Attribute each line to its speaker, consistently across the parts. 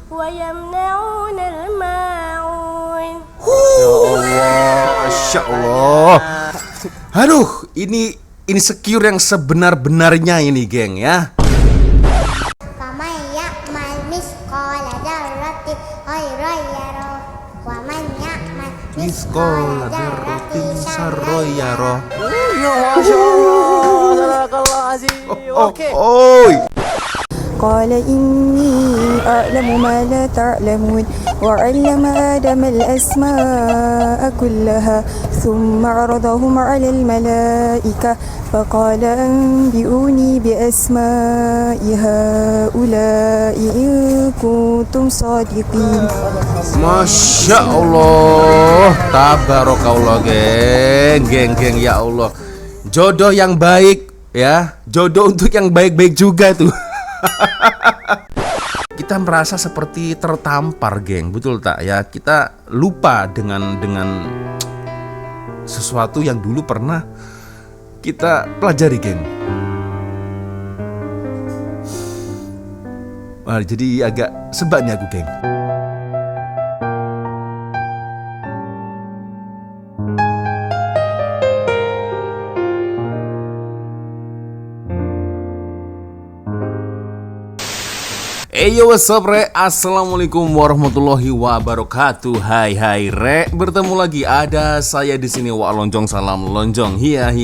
Speaker 1: ويمنعون الماعون.
Speaker 2: Masya Allah. Aduh, ini secure yang sebenar-benarnya ini, geng ya.
Speaker 3: فمن يعمل مثقال ذرة خيرا يره ومن يعمل مثقال ذرة شرا يره.
Speaker 4: Ya Masya Allah, Sadaqallahul Azim. Okey.
Speaker 5: قال إني أعلم ما لا تعلمون وعلم آدم الأسماء كلها ثم عرضهم على الملائكة فقال أنبئوني بأسماء هؤلاء إن كنتم صادقين.
Speaker 2: Masya Allah, tabarakallah, geng ya Allah. Jodoh yang baik ya, jodoh untuk yang baik-baik juga tuh. Kita merasa seperti tertampar, geng, betul tak ya? Kita lupa dengan sesuatu yang dulu pernah kita pelajari, geng. Wah, jadi agak sebab nih aku, geng. Yo, what's up, Re? Assalamualaikum warahmatullahi wabarakatuh. Hai Re, bertemu lagi ada saya di sini. Wak lonjong, salam lonjong. Hiya.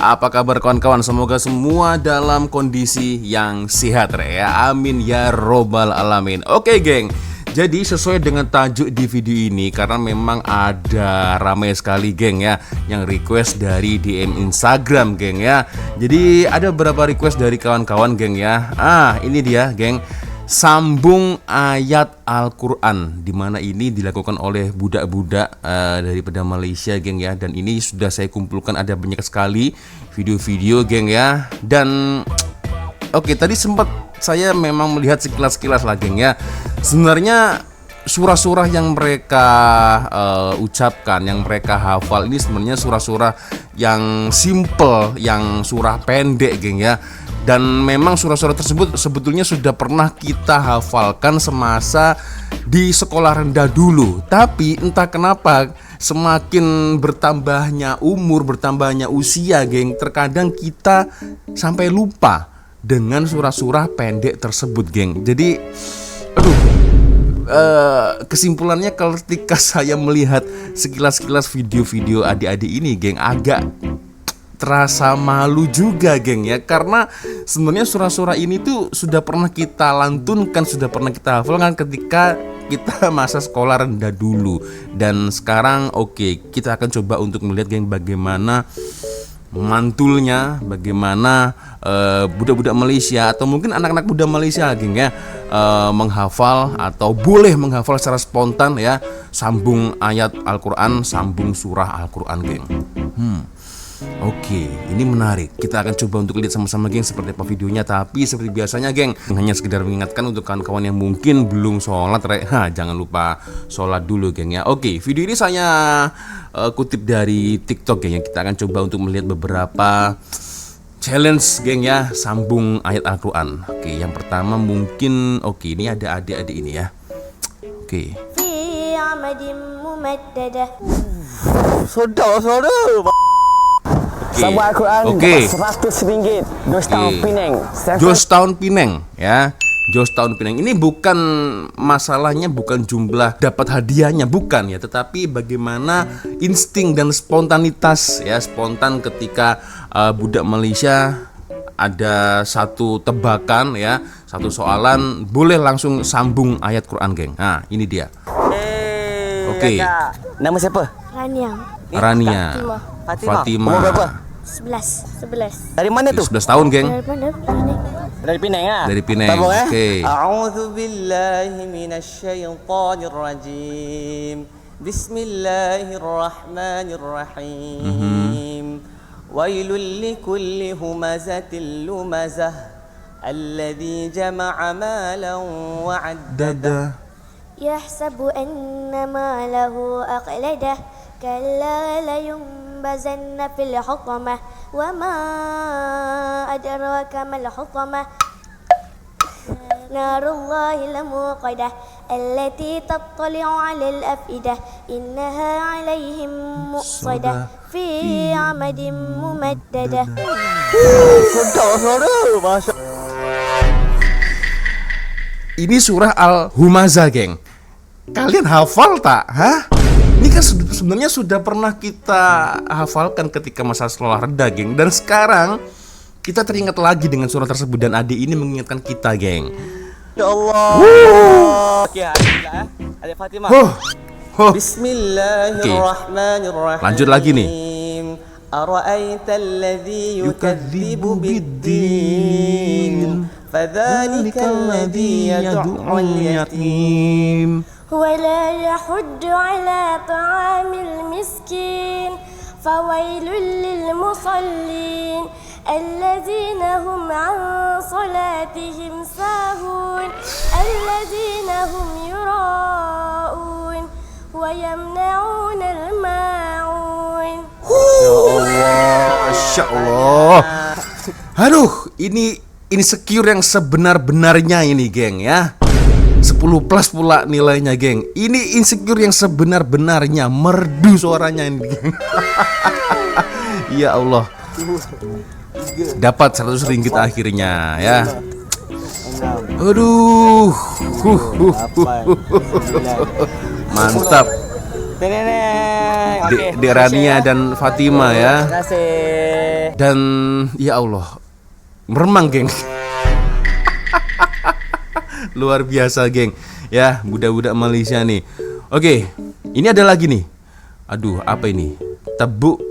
Speaker 2: Apa kabar kawan-kawan? Semoga semua dalam kondisi yang sehat, Re ya. Amin ya robbal alamin. Oke, geng. Jadi sesuai dengan tajuk di video ini, karena memang ada ramai sekali, geng ya, yang request dari DM Instagram, geng ya. Jadi ada beberapa request dari kawan-kawan, geng ya. Ini dia, geng. Sambung ayat Al-Quran, dimana ini dilakukan oleh budak-budak daripada Malaysia, geng ya. Dan ini sudah saya kumpulkan, ada banyak sekali video-video, geng ya. Dan oke, tadi sempat saya memang melihat sekilas-sekilas lah, geng ya. Sebenarnya surah-surah yang mereka ucapkan, yang mereka hafal ini sebenarnya surah-surah yang simple, yang surah pendek, geng ya. Dan memang surah-surah tersebut sebetulnya sudah pernah kita hafalkan semasa di sekolah rendah dulu. Tapi entah kenapa semakin bertambahnya umur, bertambahnya usia, geng, terkadang kita sampai lupa dengan surah-surah pendek tersebut, geng. Jadi kesimpulannya ketika saya melihat sekilas-sekilas video-video adik-adik ini, geng, agak terasa malu juga, geng ya. Karena sebenarnya surah-surah ini tuh sudah pernah kita lantunkan, sudah pernah kita hafalkan ketika kita masa sekolah rendah dulu. Dan sekarang kita akan coba untuk melihat, geng, bagaimana mantulnya, bagaimana budak-budak Malaysia atau mungkin anak-anak muda Malaysia, geng ya, menghafal atau boleh menghafal secara spontan ya, sambung ayat Al-Quran, sambung surah Al-Quran, geng. Ini menarik. Kita akan coba untuk lihat sama-sama, geng, seperti apa videonya. Tapi seperti biasanya, geng, hanya sekedar mengingatkan untuk kawan-kawan yang mungkin belum sholat, jangan lupa sholat dulu, geng ya. Video ini saya kutip dari TikTok, geng ya. Kita akan coba untuk melihat beberapa challenge, geng ya, sambung ayat Al-Quran. Yang pertama mungkin ini ada adik-adik ini ya.
Speaker 1: في عمد ممددة.
Speaker 4: Saudara.
Speaker 6: Sambung Al-Quran dapat RM100 Georgetown Penang.
Speaker 2: Georgetown Penang ya. Georgetown Penang ini bukan masalahnya, bukan jumlah dapat hadiahnya, bukan ya, tetapi bagaimana insting dan spontanitas ya, spontan ketika budak Malaysia ada satu tebakan ya, satu soalan, boleh langsung sambung ayat Quran, geng. Nah, ini dia.
Speaker 6: Nama siapa?
Speaker 2: Rania. Fatimah.
Speaker 6: Umur berapa?
Speaker 1: 11.
Speaker 6: Dari mana tu?
Speaker 2: 11 tahun, geng.
Speaker 6: Dari Penang ah.
Speaker 2: Dari Penang.
Speaker 4: A'udzu billahi minasyaitonir rajim. Bismillahirrahmanirrahim. Wailul likulli humazatil lumazah alladzi jama'a malan wa 'addada.
Speaker 1: يحسب أن ماله أخلده كلا لينبذن في الحطمة وما أدراك ما الحطمة نار الله الموقدة التي تطلع على الأفئدة إنها عليهم مؤصدة في عمد ممددة.
Speaker 2: Ini surah Al-Humazah, geng. Kalian hafal tak? Hah? Ini kan sebenarnya sudah pernah kita hafalkan ketika masa sekolah reda, geng. Dan sekarang kita teringat lagi dengan surah tersebut dan adik ini mengingatkan kita, geng.
Speaker 6: Ya Allah. Okey, Adik Fatimah. Bismillahirrahmanirrahim.
Speaker 2: Lanjut lagi nih.
Speaker 6: Ara'aital ladzi yukadzibu bid-din fadzalikal ladzi yad'ul yatim
Speaker 1: ولا يحض على طعام المسكين فويل للمصلين الذين هم عن صلاتهم ساهون الذين هم يراءون ويمنعون الماعون.
Speaker 2: Masya Allah. Aduh, ini secure yang sebenar-benarnya ini, geng, ya. 10 plus pula nilainya, geng. Ini insecure yang sebenar-benarnya. Merdu suaranya ini, geng. Ya Allah. Dapat 100 ringgit akhirnya, ya. Aduh. Mantap. Dek Rania dan Fatima, ya.
Speaker 6: Terima kasih.
Speaker 2: Dan ya Allah, meremang, geng. Luar biasa, geng. Ya, budak-budak Malaysia nih. Oke, ini ada lagi nih. Aduh, apa ini? Tebuk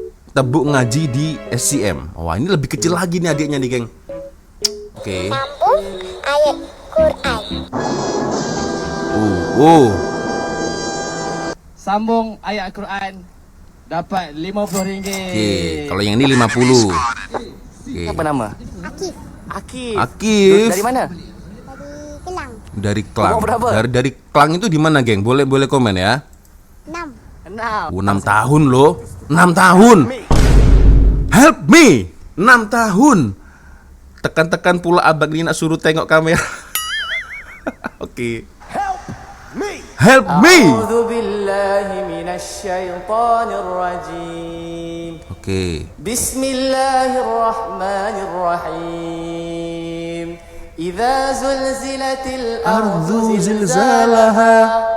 Speaker 2: ngaji di SCM. Wah, ini lebih kecil lagi nih adiknya nih, geng. Oke.
Speaker 3: Sambung ayat Quran.
Speaker 4: Sambung ayat Al-Quran dapat RM50.
Speaker 2: Oke, kalau yang ini 50. Oke.
Speaker 6: Apa nama?
Speaker 3: Akif
Speaker 6: Akif.
Speaker 2: Akif.
Speaker 6: Dari mana?
Speaker 3: dari Kelang.
Speaker 2: Dari Klang.
Speaker 6: Umur berapa?
Speaker 2: Dari Klang itu di mana, geng? Boleh komen ya.
Speaker 3: 6.
Speaker 6: 6.
Speaker 2: 6 tahun loh. 6 tahun. Help me. 6 tahun. Tekan-tekan pula abang ini nak suruh tengok kamera. Oke. Help me.
Speaker 4: A'udzu billahi minasy syaithanir rajim.
Speaker 2: Oke.
Speaker 4: Bismillahirrahmanirrahim. Idza zulzilatil ardu
Speaker 2: zilzalaha.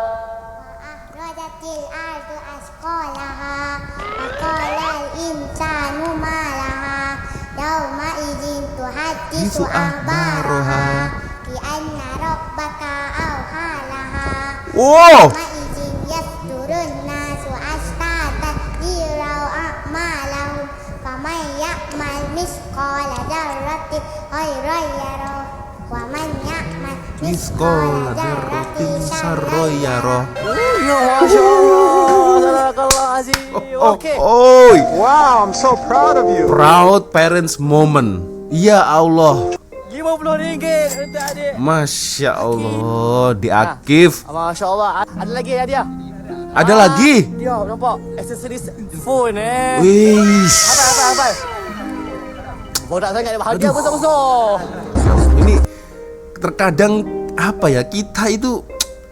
Speaker 3: Akhrajatil ardu asqalaha. Faqalal insanu ma laha. Yauma idzin tuhaddisu akhbaraha. Bi anna rabbaka awhalaha.
Speaker 2: Wow.
Speaker 3: Ma idzin yasdurun nasu ashtatan liyarau a'malahum. Faman ya'mal misqala dzarratin khairan yarah. Wa man ya'mal misqala dzarratin syarran yarah.
Speaker 6: Ya masyaallah. Sadaqallah azim. Okey.
Speaker 2: Oi.
Speaker 4: Wow, I'm so proud of you.
Speaker 2: Proud parents moment. Ya Allah.
Speaker 6: RM50 untuk adik.
Speaker 2: Masya Allah. Di Akif.
Speaker 6: Masya-Allah. Ada lagi hadiah.
Speaker 2: Ada lagi.
Speaker 6: Dia nampak aksesoris phone
Speaker 2: Wih.
Speaker 6: Apa? Bodak sangat bahagia besar-besar.
Speaker 2: Ini terkadang apa ya, kita itu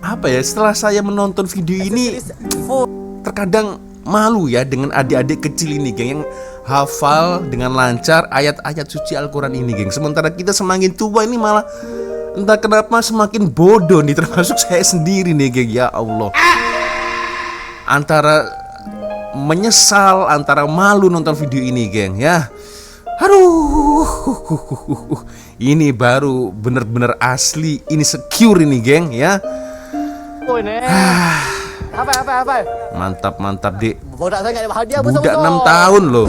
Speaker 2: apa ya, setelah saya menonton video ini terkadang malu ya dengan adik-adik kecil ini, geng, yang hafal dengan lancar ayat-ayat suci Al-Quran ini, geng. Sementara kita semakin tua ini malah entah kenapa semakin bodoh nih, termasuk saya sendiri nih, geng. Ya Allah. Antara menyesal, antara malu nonton video ini, geng, ya. Aduh, ini baru bener-bener asli, ini secure ini, geng, ya.
Speaker 6: Apa?
Speaker 2: Mantap, Dik.
Speaker 6: Bodak sangat bahagia
Speaker 2: Budak
Speaker 6: besar-besar.
Speaker 2: 6 tahun loh.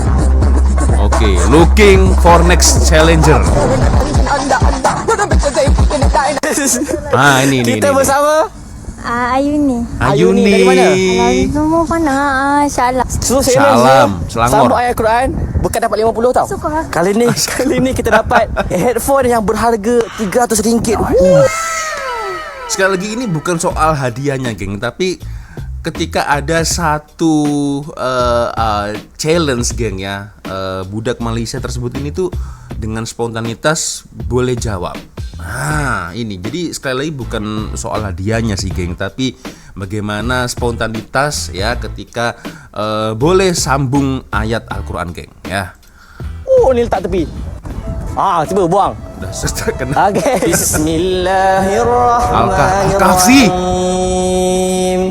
Speaker 2: Oke, looking for next challenger. Ah, ini.
Speaker 6: Kita bersama
Speaker 5: Ayuni.
Speaker 2: Ayuni.
Speaker 6: Dari mana?
Speaker 5: Semua pandang Syallah.
Speaker 6: Suruh
Speaker 2: Salam, Selangor.
Speaker 6: Sambung ayat Quran bukan dapat 50 tau.
Speaker 5: Suka.
Speaker 6: Kali ni kita dapat headphone yang berharga RM300.
Speaker 2: Sekali lagi ini bukan soal hadiahnya, geng, tapi ketika ada satu challenge geng ya, budak Malaysia tersebut ini tuh dengan spontanitas boleh jawab. Nah ini jadi sekali lagi bukan soal hadiahnya sih geng, tapi bagaimana spontanitas ya ketika boleh sambung ayat Al-Quran geng ya.
Speaker 6: Ni letak tepi. Cuba buang.
Speaker 2: Dah sudah kena.
Speaker 6: Okay.
Speaker 2: Al-Kahfi.
Speaker 6: Bismillahirrahmanirrahim.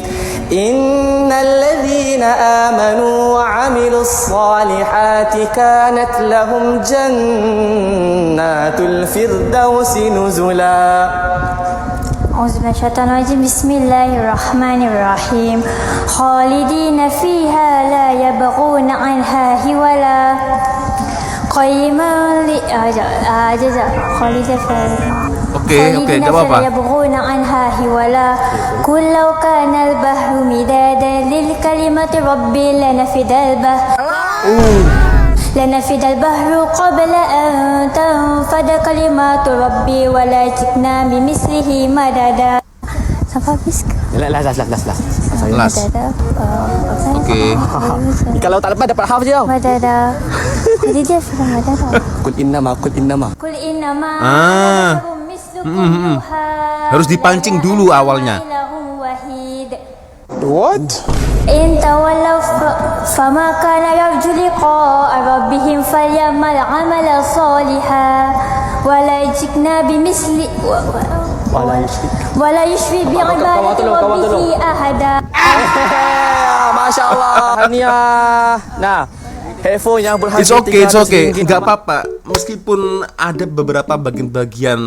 Speaker 6: Innal ladzina amanu wa 'amilus salihati kanat lahum jannatul firdausi nuzula.
Speaker 5: Auzubillahi minasyaitonir rajim. Bismillahirrahmanirrahim. Khalidina fiha la yabghuna 'anha hiwala. Qayyiman li jaza khalidina
Speaker 2: Oke, enggak apa-apa.
Speaker 5: yabghuna 'anha hiwala. Qul law kana al-bahru midadan lil kalimati rabbi lanafida al-bahru qabla an tanfada kalimatu rabbi wa la ji'na bimithlihi madada. Sampai habis ke?
Speaker 6: Last.
Speaker 2: Oke.
Speaker 6: Kalau tak lepas dapat half je tau.
Speaker 5: Madada. Jadi dia firman madada.
Speaker 6: Kul innama.
Speaker 5: Kul innama
Speaker 2: Harus dipancing dulu awalnya.
Speaker 6: What?
Speaker 5: In tawallaw fama kana yarju liqa'a rabbihim falyamal 'amalan salihan wa la yajikna bimithli wa la yushrik bi'ibadati rabbihi ahada.
Speaker 6: Masya Allah. Hania. Nah, headphone yang berharga
Speaker 2: It's okay.
Speaker 6: RM300.
Speaker 2: Enggak apa-apa. Meskipun ada beberapa bagian-bagian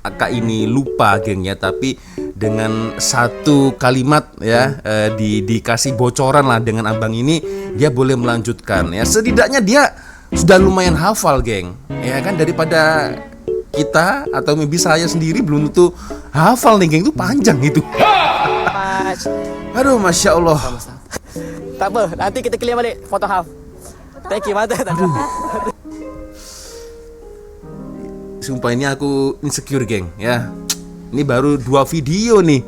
Speaker 2: kakak ini lupa geng ya, tapi dengan satu kalimat ya dikasih bocoran lah dengan abang ini, dia boleh melanjutkan ya. Setidaknya dia sudah lumayan hafal geng. Ya kan, daripada kita atau maybe saya sendiri belum tentu hafal nih geng, itu panjang itu. Aduh, Masya Allah.
Speaker 6: Tak apa, nanti kita clear balik foto half. Thank you, mantap.
Speaker 2: Sumpah ini aku insecure geng ya. Ini baru 2 video nih.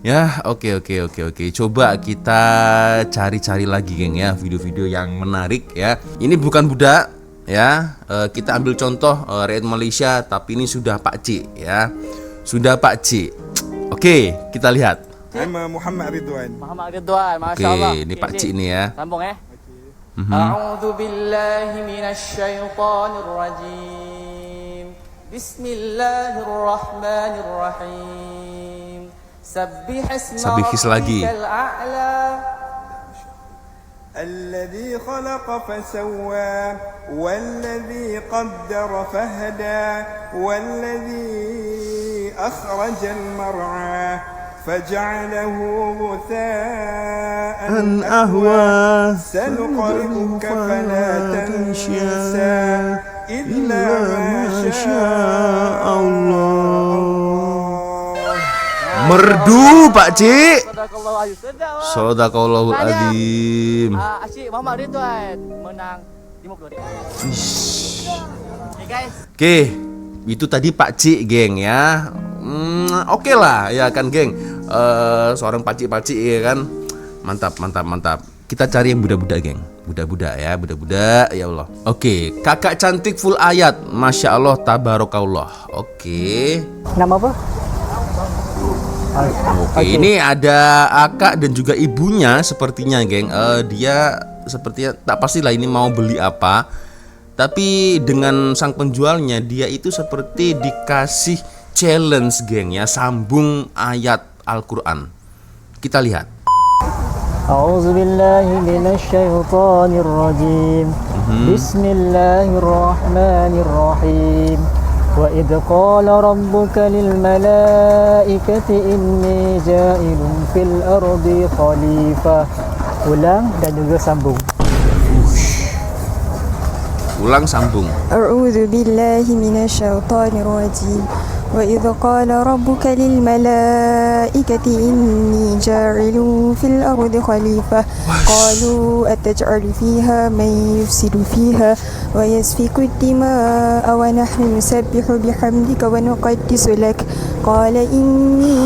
Speaker 2: Ya, oke. Coba kita cari-cari lagi geng ya, video-video yang menarik ya. Ini bukan budak ya. Kita ambil contoh rakyat Malaysia, tapi ini sudah Pak Cik ya. Sudah Pak Cik. Oke, kita lihat.
Speaker 7: Nama Muhammad Ridwan.
Speaker 2: Oke,
Speaker 6: Masya-Allah.
Speaker 2: ini Pak Cik nih ya.
Speaker 6: Sambung A'udzu billahi minasyaitonir rajim. Bismillahirrahmanirrahim.
Speaker 2: Sabbihis lagi.
Speaker 7: الذي خلق فسوى والذي قدر فهدى والذي أخرج المرعى فجعله غثاء أهوى سنقرئك فلا تنسى إلا ما شاء الله.
Speaker 2: Merdu Pak Cik.
Speaker 6: Sedap.
Speaker 2: Sadaqallahul adzim.
Speaker 6: Asyik Muhammad Ridwan menang 50 ringgit. Okay guys.
Speaker 2: Oke, itu tadi Pak Cik geng ya. Oke lah ya kan geng. Seorang Pak Cik ya kan. Mantap. Kita cari yang budak-budak geng. Budak-budak ya Allah. Oke, kakak cantik full ayat. Masya Allah, tabarakallah. Oke.
Speaker 6: Nama apa?
Speaker 2: Oke, ini ada akak dan juga ibunya sepertinya geng. Dia sepertinya tak pastilah ini mau beli apa. Tapi dengan sang penjualnya, dia itu seperti dikasih challenge geng ya, sambung ayat Al-Quran. Kita lihat.
Speaker 8: A'udzubillahi minasyaitonirrajim. Bismillahirrahmanirrahim. Wa idh qala rabbuka lil malaikati inni ja'ilun fil ardi khalifah. Ulang dan juga sambung.
Speaker 2: Ulang sambung.
Speaker 9: A'udzu billahi minasyaitonir rajim. Wa idh qala rabbuka lil malaikati الملائكة إني جاعل في الأرض خليفة قالوا أتجعل فيها من يفسد فيها ويسفك الدماء ونحن نسبح بحمدك ونقدس لك قال إني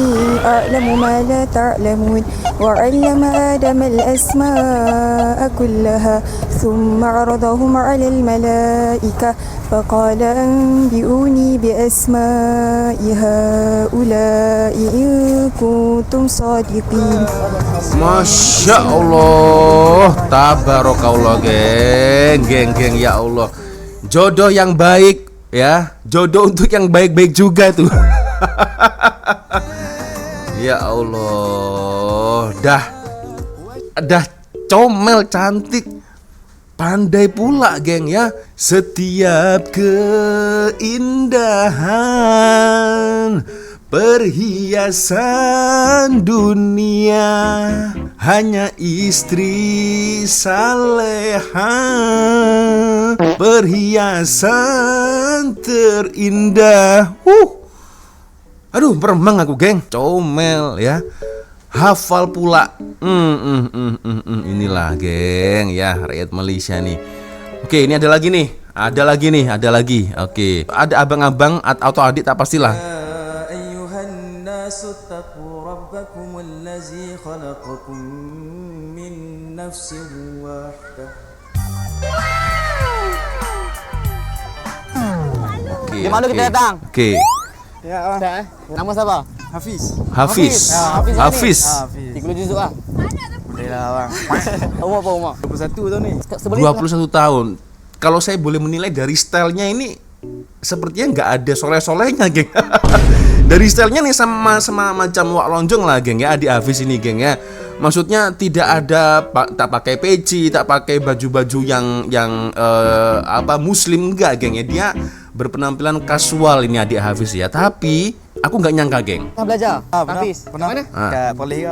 Speaker 9: أعلم ما لا تعلمون وعلم آدم الأسماء كلها ثم عرضهم على الملائكة فقال أنبئوني بأسماء هؤلاء إن كنتم صادقين.
Speaker 2: Masya Allah, tabarakallah geng, ya Allah. Jodoh yang baik ya, jodoh untuk yang baik-baik juga tuh. Ya Allah, dah comel cantik, pandai pula geng ya. Setiap keindahan perhiasan dunia hanya istri saleha, perhiasan terindah. Aduh, meremang aku geng, comel ya, hafal pula. Inilah geng ya, rakyat Malaysia nih. Oke, ini ada lagi nih. Oke, ada abang-abang atau adik tak pastilah.
Speaker 10: Ayyuhan nasu taqu rabbakum allazi khalaqakum min nafsin wahidah.
Speaker 6: Di mana kita datang?
Speaker 2: Oke.
Speaker 10: Ya,
Speaker 6: Nama siapa?
Speaker 2: Hafiz.
Speaker 6: 30 juzuk ah.
Speaker 10: Boleh lah bang.
Speaker 6: Umur apa umur?
Speaker 10: 21 tahun ni.
Speaker 2: 21 tahun. Kalau saya boleh menilai dari stylenya ini, sepertinya nggak ada soleh-solehnya geng. Dari stylenya nih sama macam Wak Lonjong lah geng ya, Adik Hafiz ini geng ya. Maksudnya tidak ada tak pakai peci, tak pakai baju-baju yang muslim, enggak geng ya. Dia berpenampilan kasual ini Adik Hafiz ya. Tapi aku nggak nyangka geng.
Speaker 6: Pernah belajar? Hafiz.
Speaker 10: Pernah mana? Kat Poly ke?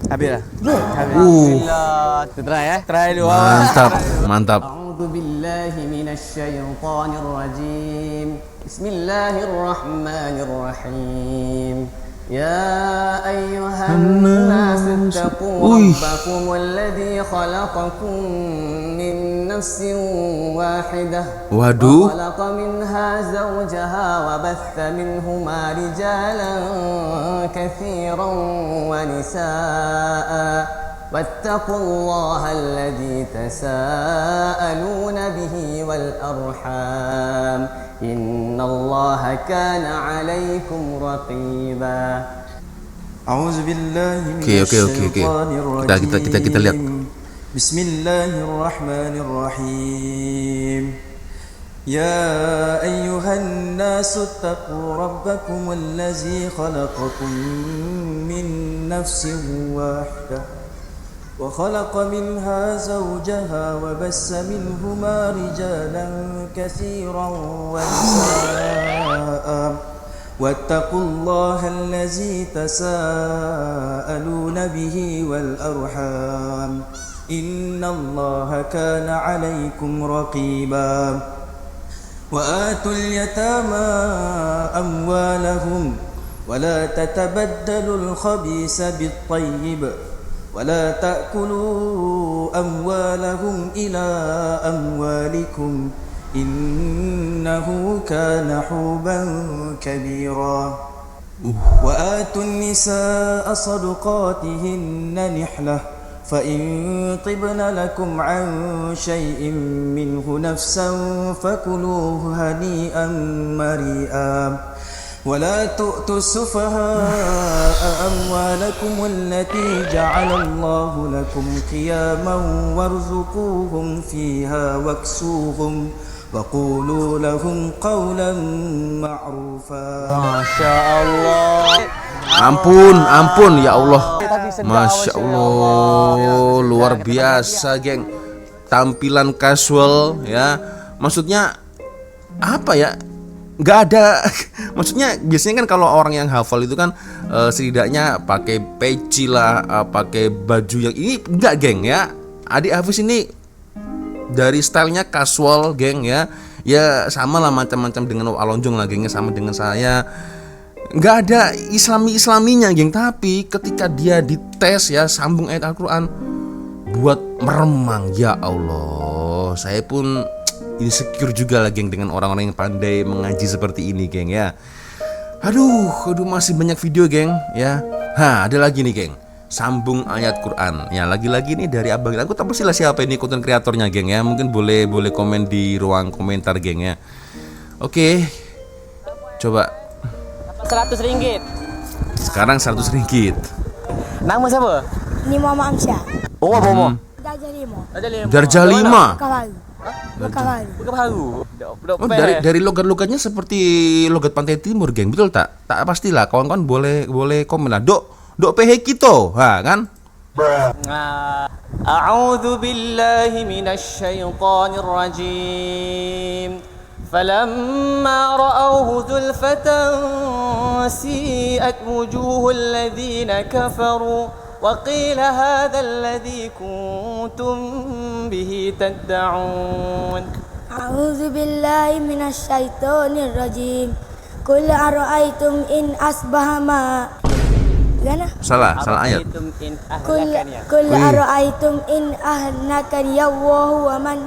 Speaker 10: Habis lah.
Speaker 6: Alhamdulillah. Try ya.
Speaker 10: Try dulu.
Speaker 2: Mantap.
Speaker 6: A'udzu billahi minasy syaithanir rajim. Bismillahirrahmanirrahim. Ya ayyuhan nas taqu rabbakum alladzi khalaqakum min nafsin wahidah.
Speaker 2: Waduh.
Speaker 6: خلق منها زوجها وبث منهما رجالا كثيرا ونساء واتقوا الله الذي تساءلون به والأرحام إن الله كان عليكم رقيبا.
Speaker 10: أعوذ بالله من
Speaker 2: Oke.
Speaker 10: الشيطان الرجيم.
Speaker 2: Kita lihat.
Speaker 10: بسم الله الرحمن الرحيم. يا أيها الناس اتقوا ربكم الذي خلقكم من نفس واحدة وخلق منها زوجها وبث منهما رجالا كثيرا ونساء واتقوا الله الذي تساءلون به والأرحام إن الله كان عليكم رقيبا. وآتوا اليتامى أموالهم ولا تتبدلوا الخبيث بالطيب ولا تأكلوا أموالهم إلى أموالكم إنه كان حوبا كبيرا. وآتوا النساء صدقاتهن نحلة فإن طبن لكم عن شيء منه نفسا فكلوه هنيئا مريئا. ولا تؤتوا السفهاء أموالكم التي جعل الله لكم قياما وارزقوهم فيها واكسوهم وقولوا لهم قولا معروفا.
Speaker 6: Masya Allah.
Speaker 2: Ampun ya Allah. Masya Allah, luar biasa geng. Tampilan casual ya. Maksudnya apa ya? Nggak ada. Maksudnya biasanya kan kalau orang yang hafal itu kan setidaknya pakai peci lah, pakai baju yang ini enggak geng ya. Adik Hafiz ini dari stylenya casual geng ya. Ya sama lah macam-macam dengan Wak Lonjong lah gengnya, sama dengan saya. nggak ada islaminya, geng. Tapi ketika dia dites ya, sambung ayat Al-Quran, buat meremang. Ya Allah, saya pun insecure juga lah, geng, dengan orang-orang yang pandai mengaji seperti ini, geng ya. Aduh, masih banyak video, geng ya. Ada lagi nih, geng, sambung ayat Quran ya. Lagi-lagi nih dari abang. Aku tak pastilah siapa ini konten kreatornya, geng ya. Mungkin boleh komen di ruang komentar, geng ya. Oke, coba
Speaker 6: 100 ringgit.
Speaker 2: sekarang 100 ringgit.
Speaker 6: Nama siapa?
Speaker 1: Ini Muhammad Amsyah.
Speaker 6: Oh, Bomo.
Speaker 1: Darjah 5.
Speaker 2: Darjah 5.
Speaker 1: Bukan baru.
Speaker 6: Bukan baru.
Speaker 2: Oh, dari logat-logatnya seperti logat pantai timur, geng. Betul tak? Tak pastilah. Kawan-kawan boleh komen lah. Dok PH kita, kan?
Speaker 6: A'udzu billahi minasy syaithanir rajim. فلما رأوه زلفة سيئت وجوه الذين كفروا وقيل هذا الذي كنتم به تدعون
Speaker 1: أعوذ بالله من الشيطان الرجيم قل أرأيتم إن أصبح ماء
Speaker 2: Salah ayat.
Speaker 1: قل أرأيتم إن أهلكني الله ومن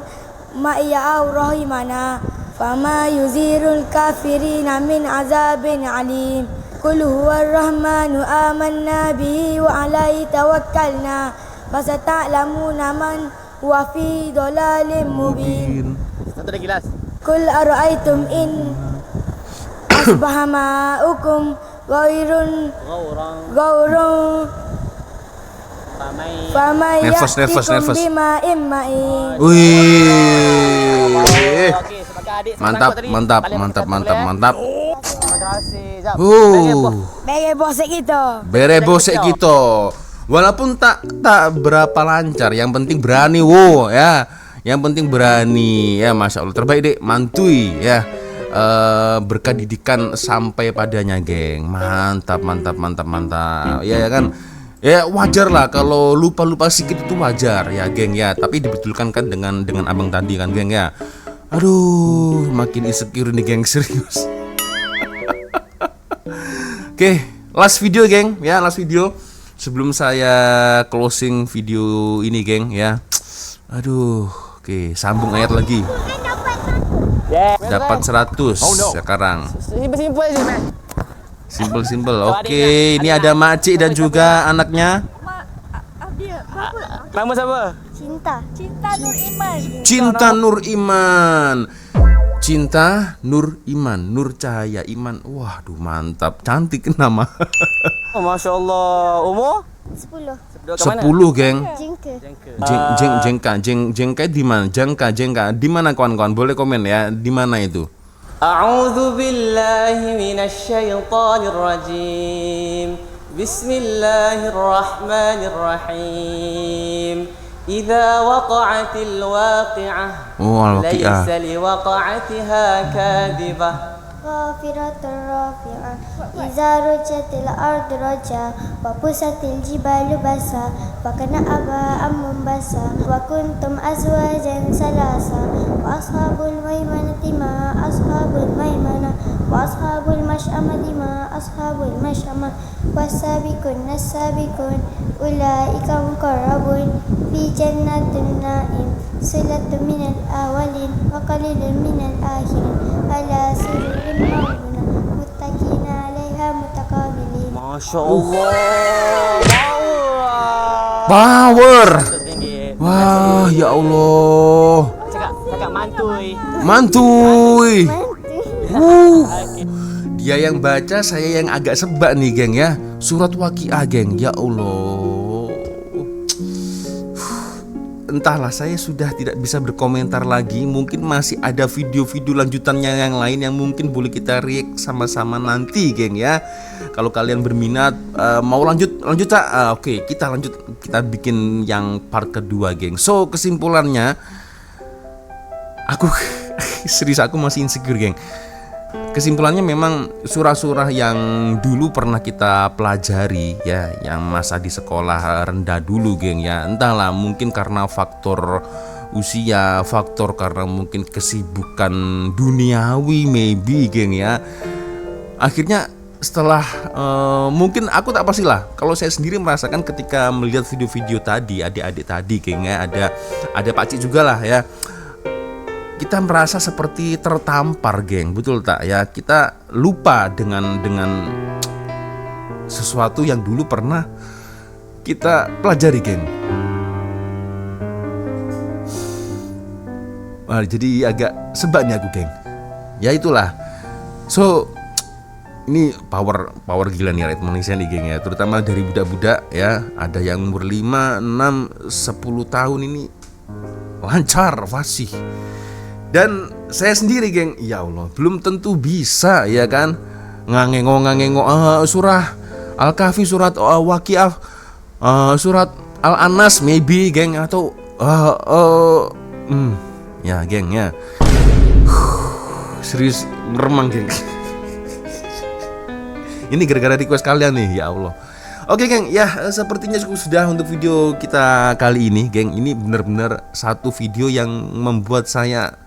Speaker 1: معي أو رحمنا فما يزير الكافرين من عذاب عليم قل هو الرحمن آمنا به وعليه توكلنا فستعلمون من هو في ضلال مبين قل أرأيتم إن أصبح ماؤكم غورا فمن يأتكم بماء معين.
Speaker 2: Wih, mantap. Bere bosek kita. Walaupun tak berapa lancar, yang penting berani, ya. Yang penting berani, ya, masya Allah. Terbaik, dek, mantui, ya. Berkah didikan sampai padanya, geng. Mantap. Ya kan. Ya wajar lah kalau lupa sedikit, itu wajar ya, geng ya. Tapi dibetulkan kan dengan abang tadi kan, geng ya. Aduh, makin insecure nih, geng, serius. Oke, last video, geng ya, last video sebelum saya closing video ini, geng ya. Aduh, oke, sambung ayat lagi. Dapat 100 sekarang. Simple. Oke, ini ada Makcik dan juga anaknya.
Speaker 6: Nama siapa?
Speaker 2: Cinta Nur Iman. Nur Cahaya Iman. Waduh, mantap. Cantik nama.
Speaker 6: Oh, Masya Allah. Umur?
Speaker 1: 10.
Speaker 2: 10, geng.
Speaker 1: Jengka
Speaker 2: di mana? Jengka. Di mana, kawan-kawan? Boleh komen ya. Di mana itu?
Speaker 6: أعوذ بالله من الشيطان الرجيم بسم الله الرحمن الرحيم إذا وقعت الواقعة ليس لوقعتها كاذبة
Speaker 3: خافضة رافعة إذا رجت الأرض رجا وبست الجبال بسا فكان أباء منبسا وكنتم أزواجا ثلاثا وأصحاب الميمنة ما أصحاب الميمنة وأصحاب المشأمة ما أصحاب المشأمة والسابقون السابقون أولئك المقربون في جنات النعيم صلة من الأولين وقليل من الآخرين على سرر موضونة متكئين عليها متقابلين.
Speaker 6: Masya Allah.
Speaker 2: Power. Wah, ya Allah.
Speaker 6: Cakap mantuy.
Speaker 2: Dia yang baca, saya yang agak sebak nih, geng ya. Surat Waqiah, geng. Ya Allah. Entahlah, saya sudah tidak bisa berkomentar lagi. Mungkin masih ada video-video lanjutannya yang lain yang mungkin boleh kita react sama-sama nanti, geng ya. Kalau kalian berminat, mau lanjut tak? Oke, kita lanjut, kita bikin yang part kedua, geng. So, kesimpulannya, aku serius, aku masih insecure, geng. Kesimpulannya memang surah-surah yang dulu pernah kita pelajari ya, yang masa di sekolah rendah dulu, geng ya. Entahlah, mungkin karena faktor usia, faktor karena mungkin kesibukan duniawi maybe, geng ya. Akhirnya setelah mungkin aku tak pastilah, kalau saya sendiri merasakan ketika melihat video-video tadi, adik-adik tadi kayaknya ada Pak Cik juga lah ya, kita merasa seperti tertampar geng, betul tak ya, kita lupa dengan sesuatu yang dulu pernah kita pelajari geng. Jadi agak sebab nih aku geng, ya itulah. So ini power gila nih rakyat Malaysia nih geng ya, terutama dari budak-budak ya, ada yang umur 5, 6, 10 tahun ini lancar fasih. Dan saya sendiri geng, ya Allah, belum tentu bisa ya kan, ngangengok surah Al-Kahfi, surat Waqiah, surat Al-Anas maybe geng, atau ya geng ya. Serius meremang geng. Ini gara-gara request kalian nih, ya Allah. Oke geng, ya sepertinya cukup sudah untuk video kita kali ini geng. Ini benar-benar satu video yang membuat saya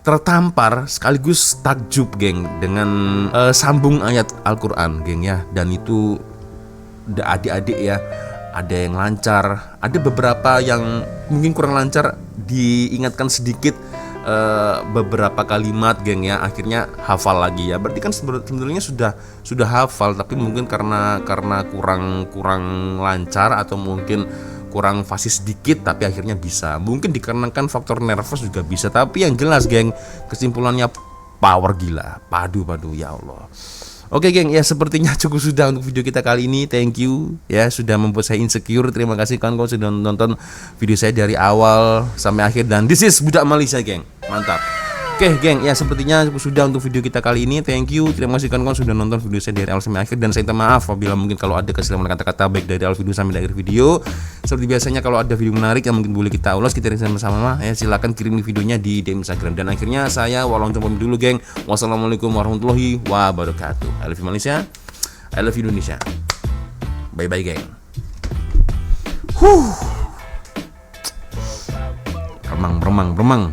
Speaker 2: tertampar sekaligus takjub geng, dengan sambung ayat Al-Quran geng ya. Dan itu adik-adik ya, ada yang lancar, ada beberapa yang mungkin kurang lancar, diingatkan sedikit beberapa kalimat geng ya, akhirnya hafal lagi ya. Berarti kan sebenarnya sudah hafal, tapi mungkin karena kurang lancar atau mungkin kurang fasih sedikit, tapi akhirnya bisa. Mungkin dikarenakan faktor nervous juga bisa, tapi yang jelas geng, kesimpulannya power gila, padu ya Allah. Oke geng, ya sepertinya cukup sudah untuk video kita kali ini. Thank you ya, sudah membuat saya insecure. Terima kasih kawan-kawan sudah nonton video saya dari awal sampai akhir. Dan this is Budak Malaysia geng, mantap. Oke geng, ya sepertinya cukup sudah untuk video kita kali ini. Thank you, terima kasih kawan-kawan sudah nonton video saya dari awal sampai akhir. Dan saya minta maaf apabila mungkin kalau ada kesalahan kata-kata baik dari awal video sampai akhir video. Seperti biasanya kalau ada video menarik yang mungkin boleh kita ulas, kita bersama-sama ya, silakan kirim videonya di DM Instagram. Dan akhirnya saya Walong Coba dulu geng. Wassalamualaikum warahmatullahi wabarakatuh. I love you Malaysia, I love you Indonesia. Bye bye geng. Remang.